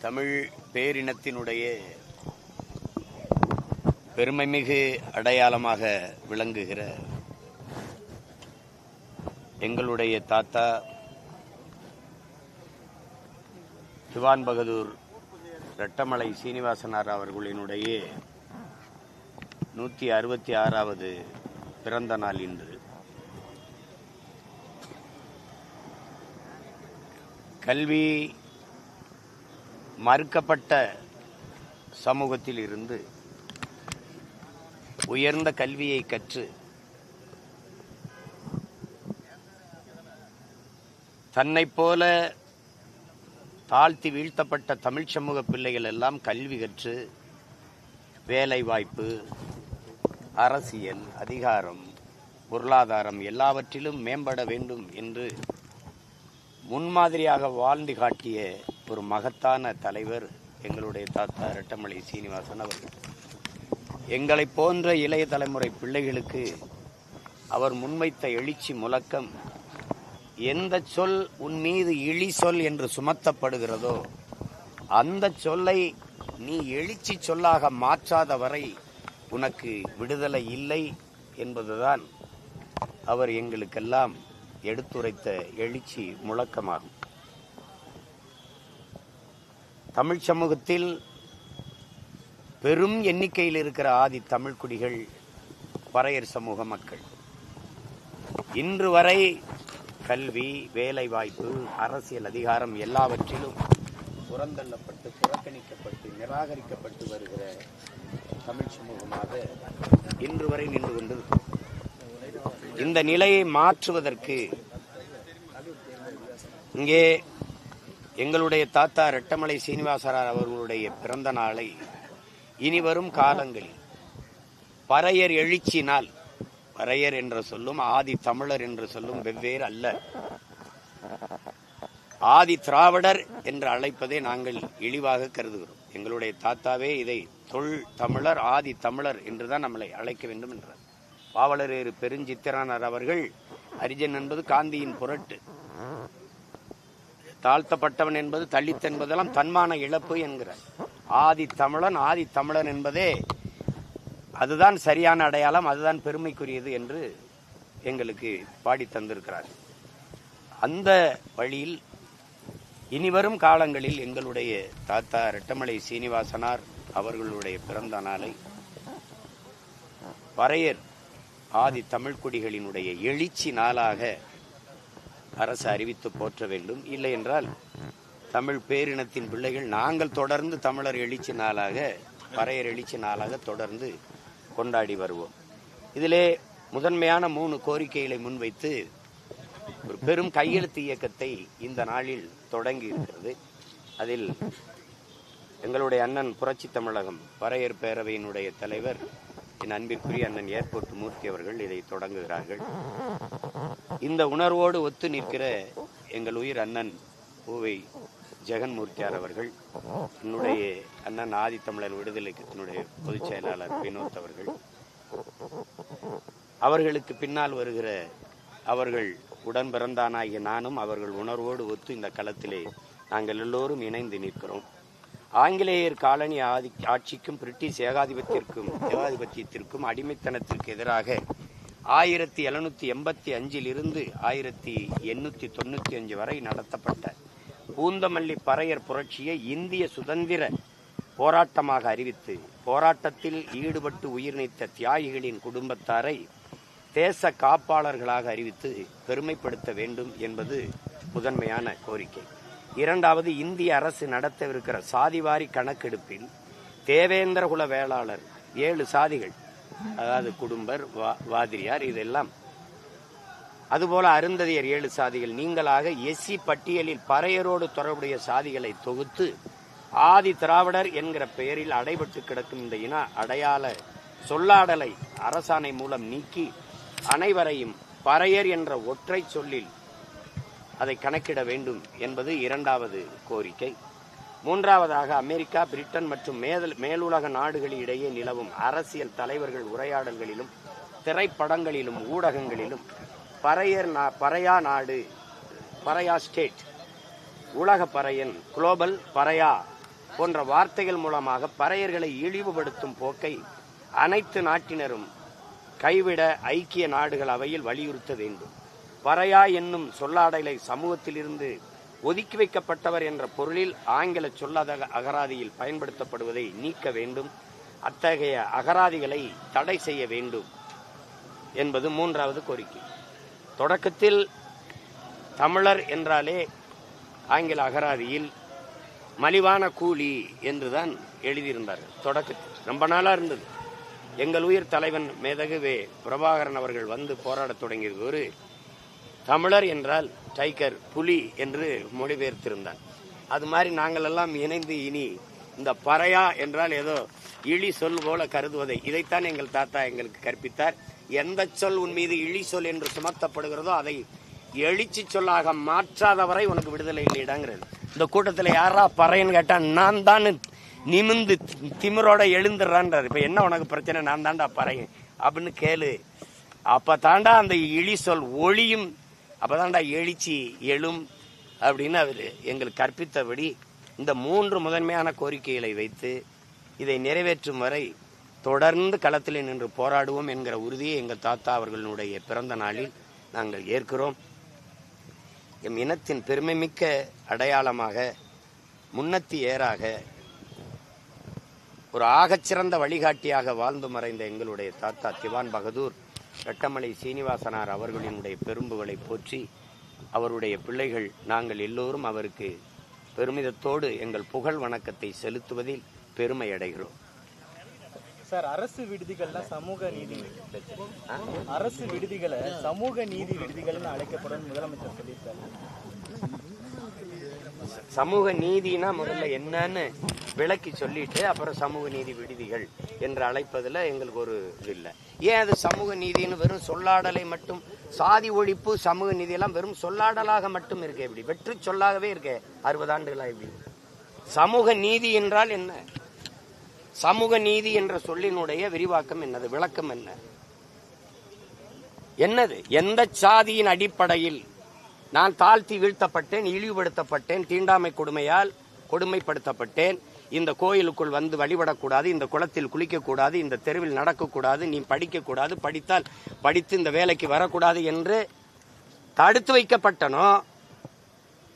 தமிழ் பேரினத்தினுடைய பெருமைமிகு அடையாளமாக விளங்குகிற எங்களுடைய தாத்தா திவான் பகதூர் ரெட்டமலை சீனிவாசனார் அவர்களினுடைய 166வது பிறந்த நாள் இன்று. கல்வி மறுக்கப்பட்ட சமூகத்தில் இருந்து உயர்ந்த கல்வியை கற்று தன்னைப் போல தாழ்த்தி வீழ்த்தப்பட்ட தமிழ் சமூக பிள்ளைகள் எல்லாம் கல்வி கற்று வேலை வாய்ப்பு, அரசியல், அதிகாரம், பொருளாதாரம் எல்லாவற்றிலும் மேம்பட வேண்டும் என்று முன்மாதிரியாக வாழ்ந்து காட்டிய ஒரு மகத்தான தலைவர் எங்களுடைய தாத்தா ரெட்டமலை சீனிவாசன் அவர்கள். எங்களை போன்ற இளைய தலைமுறை பிள்ளைகளுக்கு அவர் முன்வைத்த எழுச்சி முழக்கம், எந்த சொல் உன் மீது இழி சொல் என்று சுமத்தப்படுகிறதோ அந்த சொல்லை நீ எழுச்சி சொல்லாக மாற்றாத வரை உனக்கு விடுதலை இல்லை என்பதுதான் அவர் எங்களுக்கெல்லாம் எடுத்துரைத்த எழுச்சி முழக்கமாகும். தமிழ் சமூகத்தில் பெரும் எண்ணிக்கையில் இருக்கிற ஆதி தமிழ் குடிகள் பறையர் சமூக மக்கள். இன்று வரை கல்வி, வேலை வாய்ப்பு, அரசியல் அதிகாரம் எல்லாவற்றிலும் புறந்தள்ளப்பட்டு, புறக்கணிக்கப்பட்டு, நிராகரிக்கப்பட்டு வருகிற தமிழ் சமூகமாக இன்று வரை நின்று கொண்டு இந்த நிலையை மாற்றுவதற்கு இங்கே எங்களுடைய தாத்தா ரெட்டமலை சீனிவாசனார் அவர்களுடைய பிறந்த நாளை இனிவரும் காலங்களில் பறையர் எழுச்சி நாள், பறையர் என்ற சொல்லும் ஆதி தமிழர் என்ற சொல்லும் வெவ்வேறு அல்ல. ஆதி திராவிடர் என்று அழைப்பதை நாங்கள் இழிவாக கருதுகிறோம். எங்களுடைய தாத்தாவே இதை தொல் தமிழர், ஆதி தமிழர் என்றுதான் நம்மளை அழைக்க வேண்டும் என்றார். பாவலரேறு பெருஞ்சித்திரனார் அவர்கள் அரிஜன் என்பது காந்தியின் புரட்டு, தாழ்த்தப்பட்டவன் என்பது தலித் என்பதெல்லாம் தன்மான இழப்பு என்கிறார். ஆதி தமிழன், ஆதி தமிழன் என்பதே அதுதான் சரியான அடையாளம், அதுதான் பெருமைக்குரியது என்று எங்களுக்கு பாடி தந்திருக்கிறார். அந்த வழியில் இனிவரும் காலங்களில் எங்களுடைய தாத்தா ரெட்டமலை சீனிவாசனார் அவர்களுடைய பிறந்த நாளை பறையர் ஆதி தமிழ் குடிகளினுடைய எழுச்சி நாளாக அரசு அறிவித்து போற்ற வேண்டும். இல்லை என்றால் தமிழ் பேரினத்தின் பிள்ளைகள் நாங்கள் தொடர்ந்து தமிழர் எழுச்சி நாளாக, பறையர் எழுச்சி நாளாக தொடர்ந்து கொண்டாடி வருவோம். இதிலே முதன்மையான 3 கோரிக்கைகளை முன்வைத்து ஒரு பெரும் கையெழுத்து இயக்கத்தை இந்த நாளில் தொடங்கி இருக்கிறது. அதில் எங்களுடைய அண்ணன் புரட்சி தமிழகம் பறையர் பேரவையினுடைய தலைவர் என் அன்பிற்குரிய அண்ணன் ஏர்போர்ட் மூர்த்தி அவர்கள் இதை தொடங்குகிறார்கள். இந்த உணர்வோடு ஒத்து நிற்கிற எங்கள் உயிர் அண்ணன் பூவை ஜெகன்மூர்த்தியார் அவர்கள், என்னுடைய அண்ணன் ஆதி தமிழர் விடுதலை கட்சியினுடைய பொதுச் செயலாளர் வினோத் அவர்கள், அவர்களுக்கு பின்னால் வருகிற அவர்கள் உடன் பிறந்தானாகிய நானும் அவர்கள் உணர்வோடு ஒத்து இந்த களத்திலே நாங்கள் எல்லோரும் இணைந்து நிற்கிறோம். ஆங்கிலேயர் காலனி ஆட்சிக்கும் பிரிட்டிஷ் ஏகாதிபத்தியத்திற்கும் அடிமைத்தனத்திற்கு எதிராக 1785 இருந்து 1895 வரை நடத்தப்பட்ட பூந்தமல்லி பறையர் புரட்சியை இந்திய சுதந்திர போராட்டமாக அறிவித்து போராட்டத்தில் ஈடுபட்டு உயிர் நீத்த தியாகிகளின் குடும்பத்தாரை தேச காப்பாளர்களாக அறிவித்து பெருமைப்படுத்த வேண்டும் என்பது முதன்மையான கோரிக்கை. இரண்டாவது, இந்திய அரசு நடத்தவிருக்கிற சாதிவாரி கணக்கெடுப்பில் தேவேந்திர குல வேளாளர் 7 சாதிகள், அதாவது குடும்பர், வாதிரியார், இதெல்லாம் அதுபோல அருந்ததியர் 7 சாதிகள் நீங்களாக எஸ்சி பட்டியலில் பறையரோடு தொடர்புடைய சாதிகளை தொகுத்து ஆதி திராவிடர் என்கிற பெயரில் அடைபட்டு கிடக்கும் இந்த இன அடையாள சொல்லாடலை அரசாணை மூலம் நீக்கி அனைவரையும் பறையர் என்ற ஒற்றை சொல்லில் அதை கணக்கிட வேண்டும் என்பது இரண்டாவது கோரிக்கை. மூன்றாவதாக அமெரிக்கா, பிரிட்டன் மற்றும் மேலுலக நாடுகளிடையே நிலவும் அரசியல் தலைவர்கள் உரையாடல்களிலும் திரைப்படங்களிலும் ஊடகங்களிலும் பறையா நாடு, பறையா ஸ்டேட், உலக பறையன், குளோபல் பறையா போன்ற வார்த்தைகள் மூலமாக பறையர்களை இழிவுபடுத்தும் போக்கை அனைத்து நாட்டினரும் கைவிட ஐக்கிய நாடுகள் அவையில் வலியுறுத்த வேண்டும். பறையா என்னும் சொல்லாடலை சமூகத்திலிருந்து ஒதுக்கி வைக்கப்பட்டவர் என்ற பொருளில் ஆங்கில சொல்லாத அகராதியில் பயன்படுத்தப்படுவதை நீக்க வேண்டும். அத்தகைய அகராதிகளை தடை செய்ய வேண்டும் என்பது மூன்றாவது கோரிக்கை. தொடக்கத்தில் தமிழர் என்றாலே ஆங்கில அகராதியில் மலிவான கூலி என்றுதான் எழுதியிருந்தார்கள். தொடக்கத்தில் ரொம்ப நாளா இருந்தது. எங்கள் உயிர் தலைவன் மேதகு பிரபாகரன் அவர்கள் வந்து போராடத் தொடங்கியது ஒரு தமிழர் என்றால் டைகர், புலி என்று மொழிபெயர்த்திருந்தார். அது மாதிரி நாங்கள் எல்லாம் இணைந்து இனி இந்த பறையா என்றால் ஏதோ இழி சொல் போல கருதுவதை, இதைத்தான் எங்கள் தாத்தா எங்களுக்கு கற்பித்தார். எந்த சொல் உன் மீது இழி சொல் என்று சுமத்தப்படுகிறதோ அதை எழுச்சி சொல்லாக மாற்றாதவரை உனக்கு விடுதலை இல்லைடாங்கிறது. இந்த கூட்டத்தில் யாரா பறையன்னு கேட்டா நான் தான் நிமிந்து திமிரோட எழுந்துடுறான்றார். இப்ப என்ன உனக்கு பிரச்சனை? நான் தாண்டா பறையன் அப்படின்னு கேளு. அப்ப தாண்டா அந்த இழி சொல் ஒளியும், அப்பதான்டா எழுச்சி எழும் அப்படின்னு அவர் எங்களுக்கு கற்பித்தபடி இந்த மூன்று முதன்மையான கோரிக்கைகளை வைத்து இதை நிறைவேற்றும் வரை தொடர்ந்து களத்தில் நின்று போராடுவோம் என்கிற உறுதியை எங்கள் தாத்தா அவர்களுடைய பிறந்த நாளில் நாங்கள் ஏற்கிறோம். எம் இனத்தின் பெருமைமிக்க அடையாளமாக, முன்னத்தி ஏறாக, ஒரு ஆகச்சிறந்த வழிகாட்டியாக வாழ்ந்து மறைந்த எங்களுடைய தாத்தா திவான் பகதூர் ரெட்டமலை சீனிவாசனார் அவர்களினுடைய பெரும்புகளை போற்றி அவருடைய பிள்ளைகள் நாங்கள் எல்லோரும் அவருக்கு பெருமிதத்தோடு எங்கள் புகழ் வணக்கத்தை செலுத்துவதில் பெருமை அடைகிறோம். சார், அரசு விடுதிகள்ல சமூக நீதி, அரசு விடுதிகளை சமூக நீதி விடுதிகள்னு அழைக்கப்படும் முதலமைச்சர் சொல்லியிருக்காரு. சமூக நீதினா முதல்ல என்னன்னு விளக்கி சொல்லிட்டு அப்புறம் சமூக நீதி விடுதிகள் என்று அழைப்பதுல எங்களுக்கு ஒரு இது இல்லை. ஏன் அது சமூக நீதினு வெறும் சொல்லாடலை மட்டும், சாதி ஒழிப்பு சமூக நீதி எல்லாம் வெறும் சொல்லாடலாக மட்டும் இருக்கு. எப்படி வெற்று சொல்லாகவே இருக்கு 60 ஆண்டுகளா? எப்படி சமூக நீதி என்றால் என்ன? சமூக நீதி என்ற சொல்லினுடைய விரிவாக்கம் என்னது, விளக்கம் என்ன, என்னது? எந்த சாதியின் அடிப்படையில் நான் தாழ்த்தி வீழ்த்தப்பட்டேன், இழிவுபடுத்தப்பட்டேன், தீண்டாமை கொடுமையால் கொடுமைப்படுத்தப்பட்டேன், இந்த கோயிலுக்குள் வந்து வழிபடக்கூடாது, இந்த குளத்தில் குளிக்கக்கூடாது, இந்த தெருவில் நடக்கக்கூடாது, நீ படிக்கக்கூடாது, படித்தால் படித்து இந்த வேலைக்கு வரக்கூடாது என்று தடுத்து வைக்கப்பட்டனோ,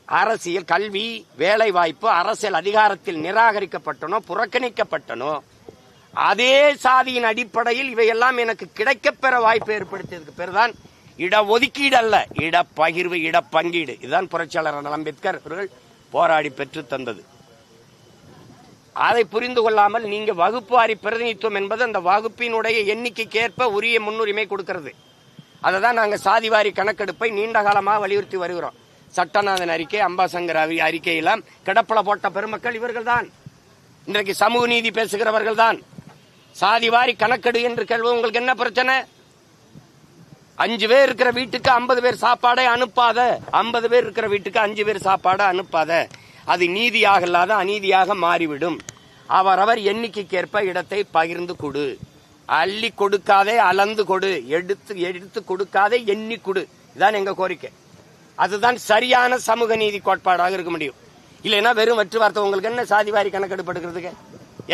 அரசியல், கல்வி, வேலை வாய்ப்பு, அரசியல் அதிகாரத்தில் நிராகரிக்கப்பட்டனோ, புறக்கணிக்கப்பட்டனோ, அதே சாதியின் அடிப்படையில் இவையெல்லாம் எனக்கு கிடைக்கப்பெற வாய்ப்பு ஏற்படுத்தியதுக்கு பேர்தான் இடஒதுக்கீடு அல்ல, இடப்பகிர்வு, இடப்பங்கீடு. இதுதான் புரட்சியாளர் அம்பேத்கர் அவர்கள் போராடி பெற்று தந்தது. அதை புரிந்து கொள்ளாமல் நீங்க வகுப்பு வாரி பிரதிநிதித்துவம் என்பது அந்த வகுப்பினுடைய எண்ணிக்கைக்கு ஏற்ப உரிய முன்னுரிமை கொடுக்கிறது. அதை தான் நாங்கள் சாதிவாரி கணக்கெடுப்பை நீண்ட காலமாக வலியுறுத்தி வருகிறோம். சட்டநாதன் அறிக்கை, அம்பாசங்கர் அறிக்கையெல்லாம் கிடப்பல போட்ட பெருமக்கள் இவர்கள் தான். இன்றைக்கு சமூக நீதி பேசுகிறவர்கள் தான். சாதிவாரி கணக்கெடு என்று கேள்வி, உங்களுக்கு என்ன பிரச்சனை? 5 பேர் இருக்கிற வீட்டுக்கு 50 பேர் சாப்பாடை அனுப்பாத, 50 பேர் இருக்கிற வீட்டுக்கு 5 பேர் சாப்பாடை அனுப்பாத. அது நீதியாக இல்லாத அநீதியாக மாறிவிடும். அவரவர் எண்ணிக்கைக்கேற்ப இடத்தை பகிர்ந்து கொடு, அள்ளி கொடுக்காதே அளந்து கொடு, எடுத்து கொடுக்காதே எண்ணி கொடு. இதுதான் எங்க கோரிக்கை. அதுதான் சரியான சமூக நீதி கோட்பாடாக இருக்க முடியும். இல்லைன்னா வெறும் வெற்று வார்த்தை. உங்களுக்கு என்ன சாதிவாரி கணக்கெடுப்படுக்கிறதுக்கு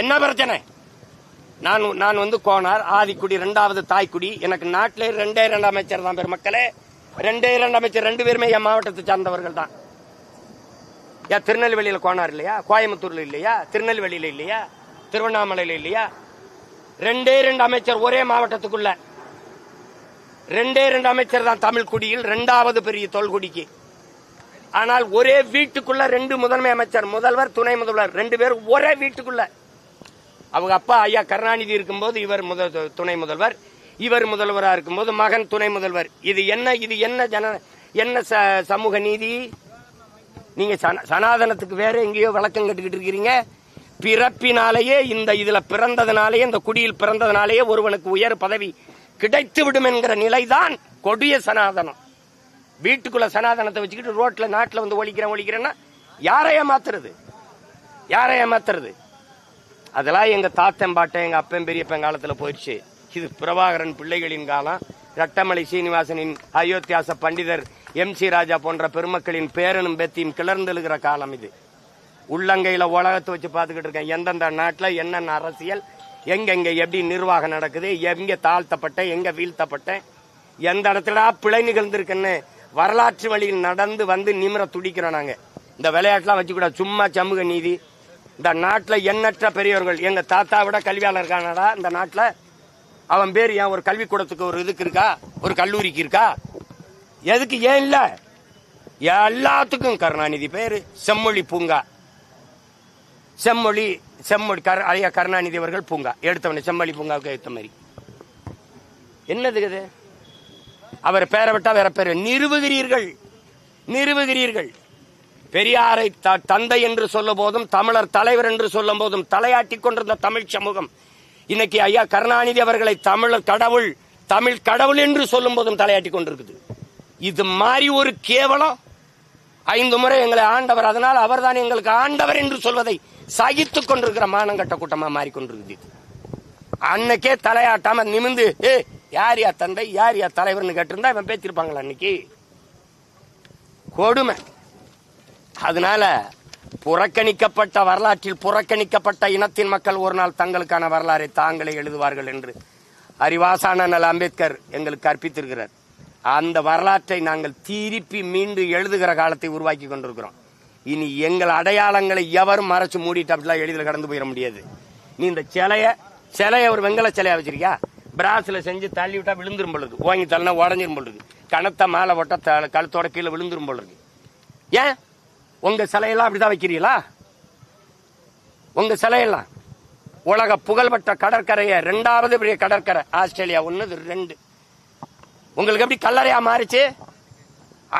என்ன பிரச்சனை? நான் வந்து கோனார், ஆதிக்குடி, 2வது தாய்க்குடி. எனக்கு நாட்டிலே 2 அமைச்சர் தான் பெருமக்களே. 2 அமைச்சர் 2 பேருமே என் மாவட்டத்தை சார்ந்தவர்கள் தான். ஏன் திருநெல்வேலியில கோனார் இல்லையா? கோயம்புத்தூர்ல இல்லையா? திருநெல்வேலியில இல்லையா? திருவண்ணாமலையில இல்லையா? 2 அமைச்சர் ஒரே மாவட்டத்துக்குள்ள. 2 அமைச்சர் தான் தமிழ் குடியில் 2வது பெரிய தொல்குடிக்கு. ஆனால் ஒரே வீட்டுக்குள்ள 2 முதன்மை அமைச்சர், முதல்வர், துணை முதல்வர் 2 பேர் ஒரே வீட்டுக்குள்ள. அவங்க அப்பா ஐயா கருணாநிதி இருக்கும்போது இவர் துணை முதல்வர், இவர் முதல்வரா இருக்கும்போது மகன் துணை முதல்வர். இது என்ன சமூக நீதி? நீங்க சனாதனத்துக்கு வேற எங்கேயோ விளக்கம் கட்டுக்கிட்டு இருக்கிறீங்க. பிறப்பினாலேயே இதுல பிறந்ததுனாலேயே, இந்த குடியில் பிறந்ததுனாலேயே ஒருவனுக்கு உயர் பதவி கிடைத்து விடும் என்கிற நிலைதான் கொடிய சனாதனம். வீட்டுக்குள்ள சனாதனத்தை வச்சுக்கிட்டு ரோட்ல நாட்டுல வந்து ஒழிக்கிறேன்னா யாரைய மாத்துறது? யாரை ஏமாத்துறது? அதெல்லாம் எங்க தாத்தன் பாட்டன் எங்க அப்பன் பெரியப்பன் காலத்துல போயிடுச்சு. இது பிரபாகரன் பிள்ளைகளின் காலம், ரட்டமலை சீனிவாசனின், அயோத்தியாச பண்டிதர் MC ராஜா போன்ற பெருமக்களின் பேரனும் பேத்தியும் கிளர்ந்தெழுகிற காலம் இது. உள்ளங்கையில உலகத்தை வச்சு பார்த்துக்கிட்டு இருக்கேன். எந்தெந்த நாட்டுல என்னென்ன அரசியல், எங்கெங்க எப்படி நிர்வாகம் நடக்குது, எங்க தாழ்த்தப்பட்ட எங்க வீழ்த்தப்பட்ட, எந்த இடத்துல பிழை நிகழ்ந்திருக்குன்னு வரலாற்று வழியில் நடந்து வந்து நிமிர துடிக்கிறோம் நாங்க. இந்த விளையாட்டுலாம் வச்சுக்கூட சும்மா சமூக நீதி. இந்த நாட்டுல எண்ணற்ற பெரியவர்கள், எங்க தாத்தா விட கல்வியாளர் இருக்கானடா இந்த நாட்டுல. அவன் பேர் ஏன் ஒரு கல்விக்கூடத்துக்கு ஒரு இதுக்கு இருக்கா, ஒரு கல்லூரிக்கு இருக்கா? எதுக்கு ஏன் இல்ல? எல்லாத்துக்கும் கருணாநிதி பேரு. செம்மொழி பூங்கா, செம்மொழி ஐயா கருணாநிதி அவர்கள் பூங்கா எடுத்தவன செம்மொழி பூங்காவுக்கு எடுத்த மாதிரி என்னது? அவர் பேரை விட்டா வேற பேரு நிறுவுகிறீர்கள். பெரியாரை தந்தை என்று சொல்லும் போதும், தமிழர் தலைவர் என்று சொல்லும் போதும் தலையாட்டி கொண்டிருந்த தமிழ் சமூகம் இன்னைக்கு ஐயா கருணாநிதி அவர்களை தமிழர் கடவுள், தமிழ் கடவுள் என்று சொல்லும் போதும் தலையாட்டி கொண்டிருக்குது. இது மாதிரி ஒரு கேவலம். 5 முறை எங்களை ஆண்டவர், அதனால் அவர் தான் எங்களுக்கு ஆண்டவர் என்று சொல்வதை சகித்துக் கொண்டிருக்கிற மானங்கட்ட கூட்டமா மாறிக்கொண்டிருக்குது. அன்னைக்கே தலையாட்டாம நிமிந்து யார் யா தந்தை யார் யா தலைவர்னு கேட்டிருந்தா இவன் பேசிருப்பாங்களா? அன்னைக்கு கொடுமை. அதனால புறக்கணிக்கப்பட்ட வரலாற்றில் புறக்கணிக்கப்பட்ட இனத்தின் மக்கள் ஒரு நாள் தங்களுக்கான வரலாறை தாங்களே எழுதுவார்கள் என்று அறிவாசான நல அம்பேத்கர் எங்களுக்கு கற்பித்திருக்கிறார். அந்த வரலாற்றை நாங்கள் திருப்பி மீண்டு எழுதுகிற காலத்தை உருவாக்கி கொண்டிருக்கிறோம். இனி எங்கள் அடையாளங்களை எவரும் மறைச்சு மூடிட்டு அப்படிலாம் எளிதில் கடந்து போயிட முடியாது. நீ இந்த சிலைய ஒரு வெங்கல சிலையா வச்சிருக்கியா? பிராஸ்ல செஞ்சு தள்ளி விட்டா விழுந்துரும் பொழுது, ஓங்கி தள்ளினா உடஞ்சிரும் பொழுது, கணத்தை மேல போட்டா கழுத்தோட கீழே விழுந்துரும் பொழுது. ஏன் உங்க சிலையெல்லாம் அப்படிதான் வைக்கிறீங்களா? உங்க சிலையெல்லாம் உலக புகழ்பெற்ற கடற்கரைய 2வது பெரிய கடற்கரை ஆஸ்திரேலியா 1, 2. உங்களுக்கு எப்படி கல்லறையா மாறிச்சு?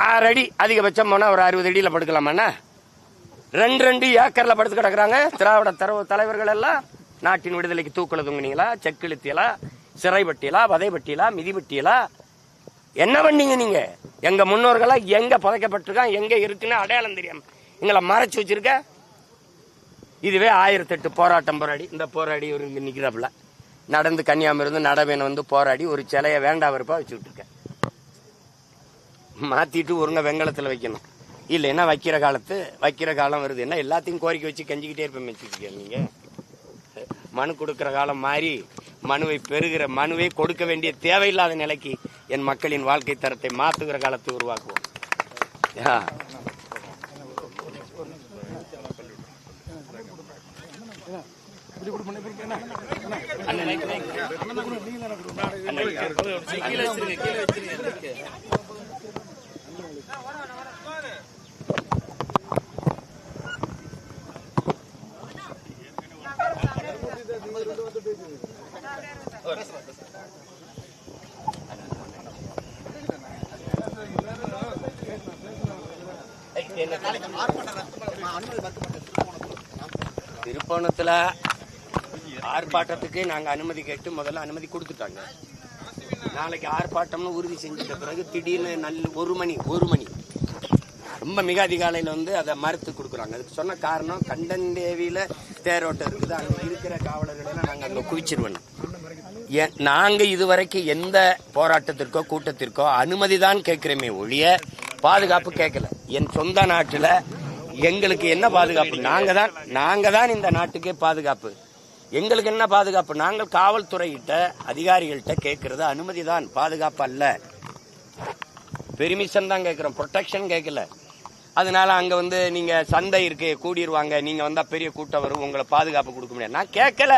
6 அடி அதிகபட்சம் போனா ஒரு 60 அடியில படுக்கலாமா? 2 ஏக்கர்ல படுத்து கிடக்குறாங்க திராவிட தலைவர்கள் எல்லாம். நாட்டின் விடுதலைக்கு தூக்குல தொங்குனீங்களா, செக்கிழுத்தியலா, சிறைப்பட்டியலா, வதைப்பட்டியலா, மிதிப்பட்டியலா? என்ன பண்ணீங்க நீங்க? எங்க முன்னோர்களா எங்க புதைக்கப்பட்டிருக்கா, எங்க இருக்குன்னு அடையாளம் தெரியாம எங்களை மறைச்சு வச்சிருக்க. இதுவே 1008 போராட்டம் போராடி, இந்த போராடி ஒரு நிக்கிறாப்புல நடந்து கன்னியாகுமரி இருந்து நடவேன வந்து போராடி ஒரு சிலைய வேண்டாவருப்பா வச்சு விட்டுருக்க. மாத்திட்டு ஒருங்க வெங்கலத்துல வைக்கணும். இல்லைன்னா வைக்கிற காலம் வருது. என்ன எல்லாத்தையும் கோரிக்கை வச்சு கஞ்சிக்கிட்டே இருப்பேன் வச்சுருக்க நீங்க. மனு கொடுக்கிற காலம் மாறி மனுவை கொடுக்க வேண்டிய தேவையில்லாத நிலைக்கு என் மக்களின் வாழ்க்கை தரத்தை மாத்துகிற காலத்தை உருவாக்குவோம். திருப்பணத்துல ஆர்ப்பாட்டத்துக்கு நாங்க அனுமதி கேட்டு முதல்ல அனுமதி கொடுத்துட்டாங்க. நாளைக்கு ஆர்ப்பாட்டம்னு உறுதி செஞ்சிட்ட பிறகு திடீர்னு 1 மணி ரொம்ப மிக அதிகாலையில வந்து அதை மறுத்து கொடுக்குறாங்க. அதுக்கு சொன்ன காரணம், கண்டன்தேவியில தேரோட்டம் இருக்குது, அங்க இருக்கிற காவலர்கள் எல்லாம் நாங்க அங்க குவிச்சிருவோம். நாங்க இதுவரைக்கும் எந்த போராட்டத்திற்கோ கூட்டத்திற்கோ அனுமதி தான் கேட்கிறோமே ஒழிய பாதுகாப்பு கேட்கல. என் சொந்த நாட்டுல எங்களுக்கு என்ன பாதுகாப்பு? நாங்க தான் இந்த நாட்டுக்கே பாதுகாப்பு. எங்களுக்கு என்ன பாதுகாப்பு? நாங்கள் காவல்துறையிட்ட அதிகாரிகள்கிட்ட கேட்கறது அனுமதி தான், பாதுகாப்பு அல்ல. பெர்மிஷன் தான் கேட்கிறோம், ப்ரொடெக்ஷன் கேட்கல. அதனால அங்க வந்து நீங்க சந்தை இருக்கு கூடிடுவாங்க, நீங்க வந்தா பெரிய கூட்டம் வரும், உங்களை பாதுகாப்பு கொடுக்க முடியாது. நான் கேட்கல.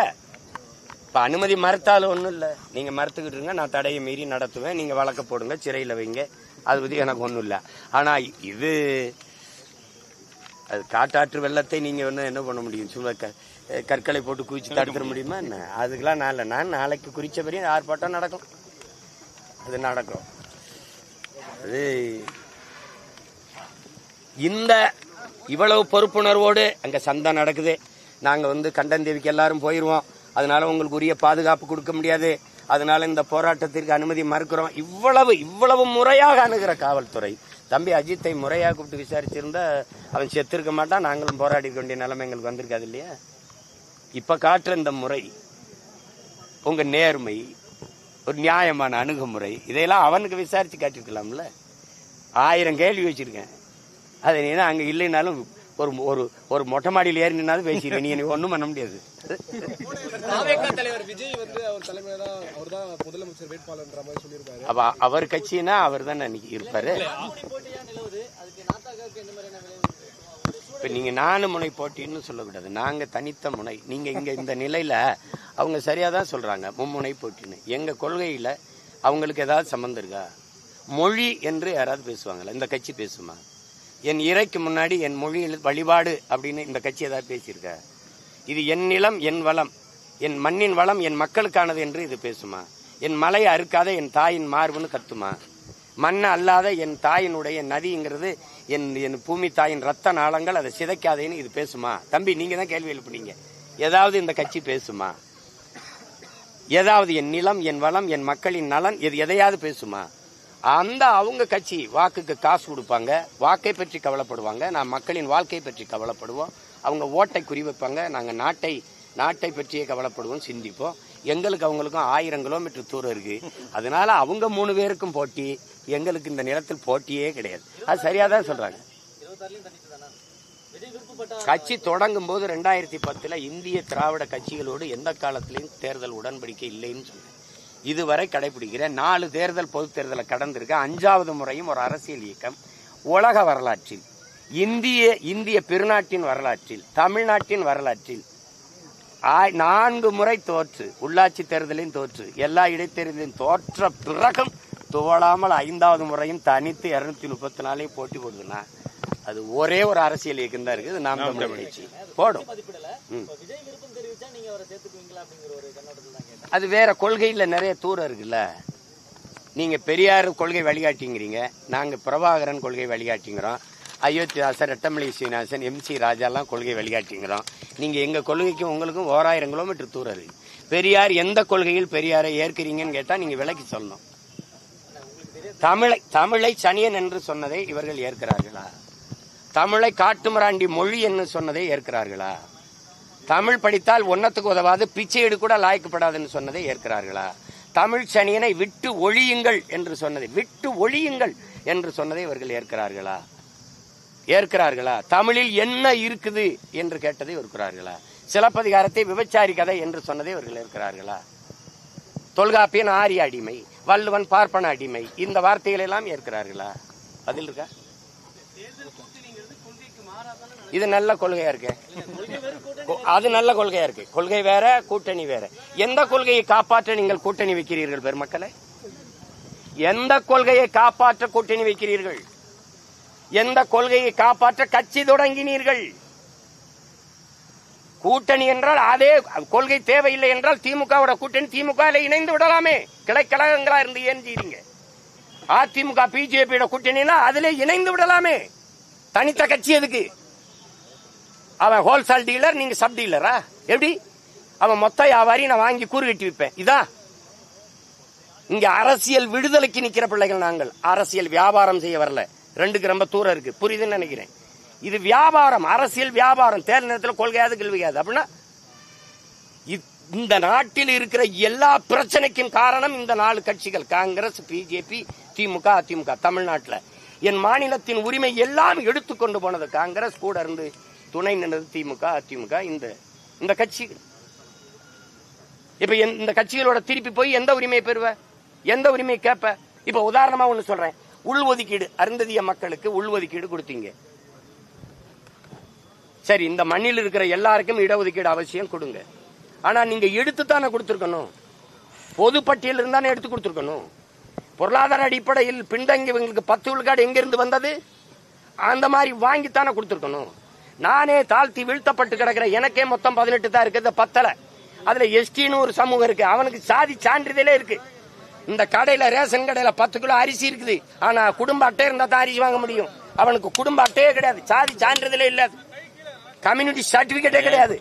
இப்ப அனுமதி மறுத்தாலும் ஒண்ணும் இல்ல, நீங்க மறுத்துக்கிட்டு இருங்க, நான் தடையை மீறி நடத்துவேன், நீங்க வழக்க போடுங்க, சிறையில வைங்க, அது பத்தி எனக்கு ஒண்ணும் இல்ல. ஆனா இது அது காட்டாற்று வெள்ளத்தை நீங்க என்ன பண்ண முடியும்? சும்மா கற்களை போட்டு குவிச்சு தடுத்துட முடியுமா என்ன? அதுக்கெல்லாம் நான் நாளைக்கு குறிச்ச பெரிய ஆர்ப்பாட்டம் நடக்கும், அது நடக்கும். அது இந்த இவ்வளவு பொறுப்புணர்வோடு அங்க சந்தை நடக்குது, நாங்க வந்து கண்டன்தேவிக்கு எல்லாரும் போயிருவோம், அதனால உங்களுக்கு உரிய பாதுகாப்பு கொடுக்க முடியாது, அதனால இந்த போராட்டத்திற்கு அனுமதி மறுக்கிறோம். இவ்வளவு முறையாக அணுகிற காவல்துறை தம்பி அஜித்தை முறையாக கூப்பிட்டு விசாரிச்சிருந்தா அவன் செத்திருக்க மாட்டான், நாங்களும் போராடி வேண்டிய நிலைமை எங்களுக்கு வந்திருக்காது இல்லையா? இப்ப காட்டுற இந்த முறை, உங்க நேர்மை, ஒரு நியாயமான அணுகுமுறை, இதையெல்லாம் அவனுக்கு விசாரிச்சு காட்டிருக்கலாம்ல. 1000 கேள்வி வச்சிருக்கேன். அதை நீ அங்க இல்லைனாலும் ஒரு ஒரு ஒரு மொட்டை மாடியில் ஏறி நின்னாலும் பேசிடுவேன். நீ ஒன்றும் பண்ண முடியாது. அப்ப அவர் கட்சினா அவர் தான் அன்னைக்கு இருப்பாரு. இப்ப நீங்க 4 முனை போட்டின்னு சொல்லக்கூடாது, நாங்க தனித்த முனை. நீங்க இங்க இந்த நிலையில அவங்க சரியாதான் சொல்றாங்க, மும்முனை போட்டின்னு. எங்க கொள்கையில அவங்களுக்கு ஏதாவது சம்பந்தம் இருக்கா? மொழி என்று யாராவது பேசுவாங்களா? இந்த கட்சி பேசுமா? என் இறைக்கு முன்னாடி என் மொழியில் வழிபாடு அப்படின்னு இந்த கட்சி ஏதாவது பேசியிருக்க? இது என் நிலம், என் வளம், என் மண்ணின் வளம், என் மக்களுக்கானது என்று இது பேசுமா? என் மலையை அறுக்காத என் தாயின் மார்புன்னு கத்துமா? மண்ணை அல்லாத என் தாயினுடைய நதிங்கிறது என் பூமி தாயின் ரத்த நாளங்கள், அதை சிதைக்காதேன்னு இது பேசுமா? தம்பி, நீங்க தான் கேள்வி எழுப்புனீங்க. ஏதாவது இந்த கட்சி பேசுமா? ஏதாவது என் நிலம், என் வளம், என் மக்களின் நலன், இது எதையாவது பேசுமா? அந்த அவங்க கட்சி வாக்குக்கு காசு கொடுப்பாங்க, வாக்கை பற்றி கவலைப்படுவாங்க. நான் மக்களின் வாழ்க்கை பற்றி கவலைப்படுவோம். அவங்க ஓட்டை குறிவைப்பாங்க. நாங்கள் நாட்டை பற்றியே கவலைப்படுவோம், சிந்திப்போம். எங்களுக்கு அவங்களுக்கும் 1000 கிலோமீட்டர் தூரம் இருக்கு. அதனால அவங்க 3 பேருக்கும் போட்டி, எங்களுக்கு இந்த நிலத்தில் போட்டியே கிடையாது. அது சரியாதான் சொல்றாங்க. கட்சி தொடங்கும் போது 2010 இந்திய திராவிட கட்சிகளோடு எந்த காலத்திலையும் தேர்தல் உடன்படிக்கை இல்லைன்னு சொன்னேன். இதுவரை கடைபிடிக்கிற 4 தேர்தல் பொது தேர்தலை கடந்திருக்க 5வது முறையும் ஒரு அரசியல் இயக்கம் உலக வரலாற்றில், இந்திய பெருநாட்டின் வரலாற்றில், தமிழ்நாட்டின் வரலாற்றில் 4 முறை தோற்று, உள்ளாட்சி தேர்தலையும் தோற்று, எல்லா இடைத்தேர்தலையும் தோற்ற பிறகும் துவளாமல் 5வது முறையும் தனித்து 234 போட்டி போடுதுன்னா அது ஒரே ஒரு அரசியல் இயக்கம் தான் இருக்குது. நாம் தமிழர் கட்சி போடும். அது வேற கொள்கையில நிறைய தூரம் இருக்குல்ல. நீங்க பெரியார் கொள்கை வழிகாட்டிங்கிறீங்க, நாங்க பிரபாகரன் கொள்கை வழிகாட்டிங்கிறோம், அயோத்திதாசர், ரெட்டமலை சீனிவாசன், MC ராஜாலாம் கொள்கை வழிகாட்டிங்கிறோம். நீங்க எங்க கொள்கைக்கும் உங்களுக்கும் 1000 கிலோமீட்டர் தூரம் இருக்கு. பெரியார் எந்த கொள்கையில் பெரியாரை ஏற்கிறீங்கன்னு கேட்டா நீங்க விளக்கி சொல்லணும். தமிழை சனியன் என்று சொன்னதை இவர்கள் ஏற்கிறார்களா? தமிழை காட்டுமிராண்டி மொழி என்று சொன்னதை ஏற்கிறார்களா? தமிழ் படித்தால் ஒன்னத்துக்கு உதவாது, பிச்சை எடு கூட லாய்க்கப்படாதுன்னு சொன்னதை ஏற்கிறார்களா? தமிழ் சனியனை விட்டு ஒழியுங்கள் என்று சொன்னதை இவர்கள் ஏற்கிறார்களா? தமிழில் என்ன இருக்குது என்று கேட்டதை ஏற்கிறார்களா? சிலப்பதிகாரத்தை விபச்சாரி கதை என்று சொன்னதை இவர்கள் ஏற்கிறார்களா? தொல்காப்பியன் ஆரிய அடிமை, வள்ளுவன் பார்ப்பன அடிமை, இந்த வார்த்தைகளை எல்லாம் ஏற்கிறார்களா? பதில் இருக்கா? இது நல்ல கொள்கையா இருக்கு. அது நல்ல கொள்கையா இருக்கு. கொள்கை வேற, கூட்டணி வேற. எந்த கொள்கையை காப்பாற்ற நீங்கள் கூட்டணி வைக்கிறீர்கள் பெருமக்களை? எந்த கொள்கையை காப்பாற்ற கூட்டணி வைக்கிறீர்கள்? எந்த கொள்கையை காப்பாற்ற கட்சி தொடங்கினீர்கள்? கூட்டணி என்றால் அதே கொள்கை தேவையில்லை என்றால் திமுகவோட கூட்டணி திமுக இணைந்து விடலாமே. கிளைக்கழகங்களா இருந்து ஏஞ்சிங்க. அதிமுக பிஜேபியோட கூட்டணினா அதிலே இணைந்து விடலாமே. தனித்த கட்சி எதுக்கு? அவன் ஹோல்சேல் டீலர், நீங்க சப் டீலரா? எப்படி? அவன் மொத்த வியாபாரி, நான் வாங்கி கூறு கட்டி விற்பேன். இதான் இங்க அரசியல் விடுதலைக்கு நிக்கிற பிள்ளைகள். நாங்கள் அரசியல் வியாபாரம் செய்ய வரல. 2க்கு ரொம்ப தூரம் இருக்கு, புரியுதுன்னு நினைக்கிறேன். இது வியாபாரம், அரசியல் வியாபாரம். தேர்தல் நேரத்தில் கொள்கையாது கேள்வியாது. அப்படின்னா இந்த நாட்டில் இருக்கிற எல்லா பிரச்சனைக்கும் காரணம் இந்த 4 கட்சிகள், காங்கிரஸ், பிஜேபி, திமுக, அதிமுக. தமிழ்நாட்டில் என் மாநிலத்தின் உரிமை எல்லாம் எடுத்துக்கொண்டு போனது காங்கிரஸ், கூட இருந்து துணை நின்றது திமுக, அதிமுக. இந்த கட்சி இப்ப இந்த கட்சிகளோட திருப்பி போய் எந்த உரிமையை பெறுவ? எந்த உரிமையை கேட்ப? இப்ப உதாரணமா ஒண்ணு சொல்றேன். உள்ஒதுக்கீடு, அருந்ததிய மக்களுக்கு உள்ஒதுக்கீடு கொடுத்தீங்க. சரி, இந்த மண்ணில் இருக்கிற எல்லாருக்கும் இடஒதுக்கீடு அவசியம் கொடுங்க. ஆனா நீங்க எடுத்துத்தானே கொடுத்திருக்கணும். பொது பட்டியல் இருந்தானே எடுத்து கொடுத்திருக்கணும். பொருளாதார அடிப்படையில் பின்தங்கியவங்களுக்கு 10 விழுக்காடு எங்கிருந்து வந்தது? அந்த மாதிரி வாங்கித்தானே கொடுத்திருக்கணும். நானே தாழ்த்தி வீழ்த்தப்பட்டு கிடக்கிற எனக்கே மொத்தம் 18 தான் இருக்கு. 10 அதுல எஸ்டின்னு ஒரு சமூகம் இருக்கு, அவனுக்கு சாதி சான்றிதழே இருக்கு. இந்த கடையில, ரேஷன் கடையில 10 கிலோ அரிசி இருக்குது, ஆனா குடும்ப அட்டை இருந்தா தான் அரிசி வாங்க முடியும். அவனுக்கு குடும்ப அட்டையே கிடையாது, சாதி சான்றிதழே இல்ல, கம்யூனிட்டி சர்டிபிகேட்டே கிடையாது.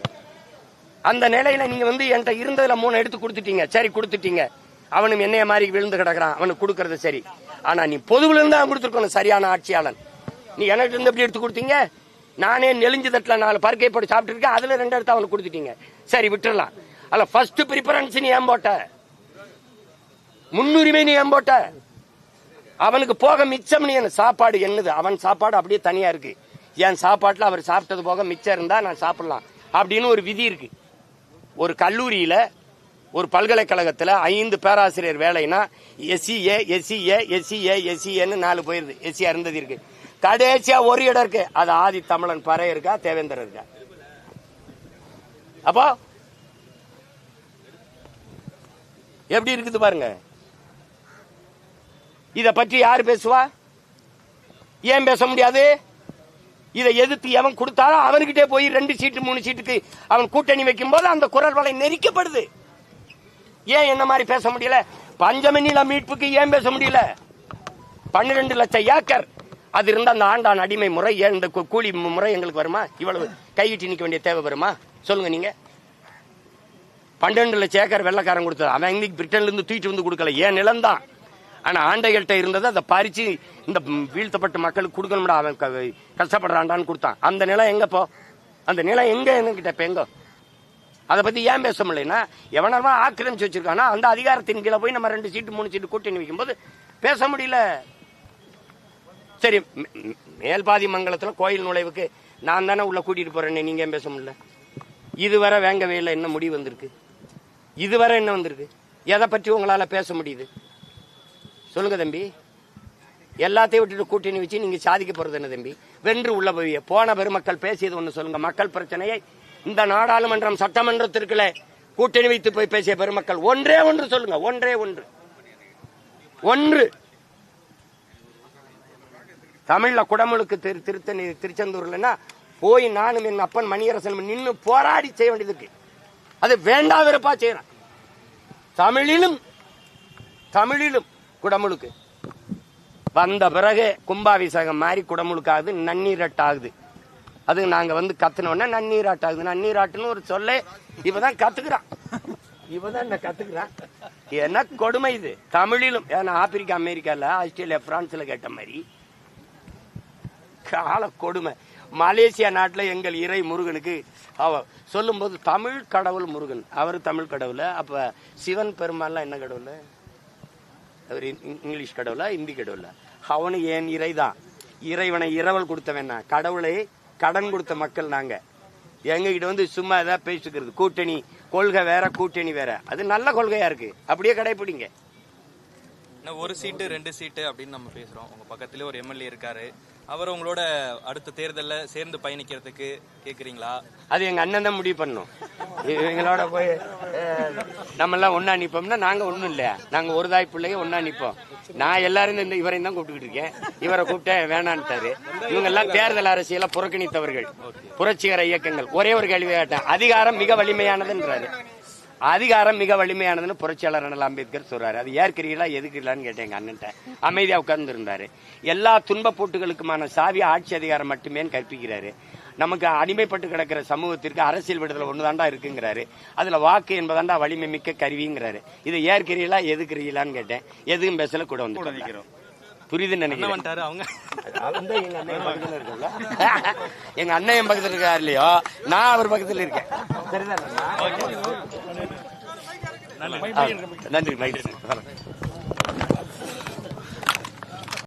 அந்த நிலையில நீங்க என்கிட்ட இருந்ததுல 3 எடுத்து கொடுத்துட்டீங்க. சரி, கொடுத்துட்டீங்க. அவனும் என்னைய மாதிரி விழுந்து கிடக்குறான், அவனுக்கு கொடுக்கறது சரி. ஆனா நீ பொதுவுல இருந்தா கொடுத்துருக்கணும் சரியான ஆட்சியாளன். நீ எனக்கு இருந்து எப்படி எடுத்து கொடுத்தீங்க? நானே நெலிஞ்சு தட்டில் 4 பருக்கை போட்டு சாப்பிட்டு இருக்கேன், அதுல 2 எடுத்து அவனுக்கு கொடுத்துட்டீங்க. சரி விட்டுறலாம். அல்ல ஃபர்ஸ்ட் ப்ரிஃபரன்ஸ் நீ ஏன் போட்ட? முன்னுரிமை நீ ஏன் போட்ட? அவனுக்கு போக மிச்சம் நீ சாப்பாடு என்னது? அவன் சாப்பாடு அப்படியே தனியா இருக்கு. என் சாப்பாட்டுல அவர் சாப்பிட்டது போக மிச்சம் இருந்தா நான் சாப்பிடலாம் அப்படின்னு ஒரு விதி இருக்கு. ஒரு கல்லூரியில ஒரு பல்கலைக்கழகத்துல 5 பேராசிரியர் வேலைனா எஸ்சிஏ எஸ்சிஏ எஸ்சிஏ எஸ்சிஏன்னு 4 போயிருது. எஸ்சி அருந்ததி இருக்கு. கடைசியா ஒரு இடம் இருக்கு, அது ஆதி தமிழன் பறை இருக்கா தேவேந்தர் இருக்கா? அப்போ எப்படி இருக்குது பாருங்க. இத பற்றி யாரு பேசுவா? ஏன் பேச முடியாது? இதை எதிர்த்து எவன் கொடுத்தாலும் அவன்கிட்டே போய் 2 சீட்டு 3 சீட்டுக்கு அவன் கூட்டணி வைக்கும் போது அந்த குரல் வலை நெரிக்கப்படுது. ஏன் என்ன மாதிரி பேச முடியல? பஞ்சமணில மீட்புக்கு ஏன் பேச முடியல? 12 லட்சம் ஏக்கர் அது இருந்தா அந்த ஆண்டான் அடிமை முறை, இந்த கூலி முறை எங்களுக்கு வருமா? இவ்வளவு கையிட்டு நிக்க வேண்டிய தேவை வருமா? சொல்லுங்க நீங்க. 12 லட்சம் ஏக்கர் வெள்ளக்காரன் கொடுத்தது. அவன் இன்னைக்கு பிரிட்டன்ல இருந்து தூக்கிட்டு வந்து கொடுக்கல, ஏன் நிலம்தான். ஆனா ஆண்டைகள்கிட்ட இருந்ததை அதை பறிச்சு இந்த வீழ்த்தப்பட்ட மக்களுக்கு கொடுக்கணும்டா, அவன் கஷ்டப்படுறான்டான்னு கொடுத்தான். அந்த நிலம் எங்க போ? அந்த நிலம் எங்க என்கிட்ட இப்ப எங்க? அதை பத்தி ஏன் பேச முடியலன்னா, எவனமா ஆக்கிரமிச்சு வச்சிருக்கானா அந்த அதிகாரத்தின் கீழே போய் நம்ம 2 சீட்டு 3 சீட்டு கூட்டணி வைக்கும் போது பேச முடியல. சரி, மேல்பாதி மங்கலத்துல கோயில் நுழைவுக்கு நான் தானே உள்ள கூட்டிட்டு போறேன்னு நீங்க ஏன் பேச முடியல? இதுவரை வேங்கவேல என்ன முடிவு வந்திருக்கு? இதுவரை என்ன வந்திருக்கு? எதை பற்றி உங்களால பேச முடியுது? சொல்லுங்க தம்பி. எல்லாத்தையும் விட்டுட்டு கூட்டணி வச்சு நீங்க சாதிக்க போறது என்ன தம்பி? வென்று உள்ள போய் போன பெருமக்கள் பேசியது ஒண்ணு சொல்லுங்க. மக்கள் பிரச்சனையை இந்த நாடாளுமன்றம் சட்டமன்றத்திற்குள்ள கூட்டணி வைத்து போய் பேசிய பெருமக்கள் ஒன்றே ஒன்று சொல்லுங்க. ஒன்றே ஒன்று. தமிழ்ல குடமுழுக்கு திருச்செந்தூர்லன்னா போய் நானும் என் அப்பன் மணியரசன் நின்று போராடி செய்ய வேண்டியதுக்கு அது வேண்டா வெறுப்பா செய்யறான். தமிழிலும் குடமுழுக்கு வந்த பிறகு கும்பாபிஷேகம் மாதிரி குடமுழுக்காகுது, நன்னீராட்டாகுது. அது நாங்க கத்துனோன்னா நன்னீராட்டாகுது. நன்னீராட்டுன்னு ஒரு சொல்ல இவதான் கத்துக்கிறான். என்ன கொடுமை இது? தமிழிலும். ஏன்னா ஆப்பிரிக்கா, அமெரிக்கால, ஆஸ்திரேலியா, பிரான்ஸ்ல கேட்ட மாதிரி கால கொடுமை. மலேசியா நாட்டில் எங்கள் இறை முருகனுக்கு சொல்லும் போது தமிழ் கடவுள் முருகன், அவர் தமிழ் கடவுள. அப்ப சிவன் பெருமாள்லாம் என்ன கடவுள்? அவர் இங்கிலீஷ் கடவுளா இந்தி கடவுளா? அவனு ஏன் இறைதான். இறைவனை இரவல் கொடுத்தவன், கடவுளை கடன் கொடுத்த மக்கள் நாங்க. எங்க கிட்ட சும்மா ஏதாவது பேசிக்கிறது. கூட்டணி கொள்கை வேற, கூட்டணி வேற. அது நல்ல கொள்கையா இருக்கு, அப்படியே கடைபிடிங்க. 1 சீட்டு 2 சீட்டு அப்படின்னு நம்ம பேசுறோம். உங்க பக்கத்துல ஒரு எம்எல்ஏ இருக்காரு, அவர் உங்களோட அடுத்த தேர்தல்ல சேர்ந்து பயணிக்கிறதுக்கு கேக்குறீங்களா? அது எங்க அண்ணன் தான் முடிவு பண்ணும். எங்களோட போய் நம்ம எல்லாம் ஒன்னா நிப்போம்னா நாங்க ஒண்ணும் இல்ல, நாங்க ஒரு தாய் பிள்ளைங்க ஒன்னா நிப்போம். நான் எல்லாரும் இந்த இவரையும் தான் கூப்பிட்டுக்கிட்டு இருக்கேன். இவரை கூப்பிட்டேன் வேணான்ட்டாரு. இவங்க எல்லாம் தேர்தல் அரசியல புறக்கணித்தவர்கள், புரட்சிகர இயக்கங்கள். ஒரே ஒரு கேள்வி கேட்டேன், அதிகாரம் மிக வலிமையானதுன்றாரு. அதிகாரம் மிக வலிமையானதுன்னு புரட்சியாளர் அண்ணல் அம்பேத்கர் சொல்றாரு. அது ஏற்கிறீங்களா எதுக்குலான்னு கேட்டேன் எங்க அண்ணன்ட்ட. அமைதியா உட்கார்ந்து இருந்தாரு. எல்லா துன்ப போட்டுகளுக்குமான சாவி ஆட்சி அதிகாரம் மட்டுமே கற்பிக்கிறாரு. நமக்கு அடிமைப்பட்டு கிடக்கிற சமூகத்திற்கு அரசியல் விடுதலை ஒண்ணுதாண்டா இருக்குங்கிறாரு. அதுல வாக்கு என்பதாண்டா வலிமை மிக்க கருவிங்கிறாரு. இதை ஏற்கிறீங்களா எதுக்குறீங்களான்னு கேட்டேன். எதுவும் பேசல கூட வந்து புரியுதுன்னு நினைக்கிறேன். எங்க அண்ணன் பக்கத்துல இருக்குல்ல, எங்க அண்ணன் என் பக்கத்துல இருக்காரு இல்லையோ, நான் அவர் பக்கத்துல இருக்கேன். சரிதான். நன்றி மகிழ்ச்சி.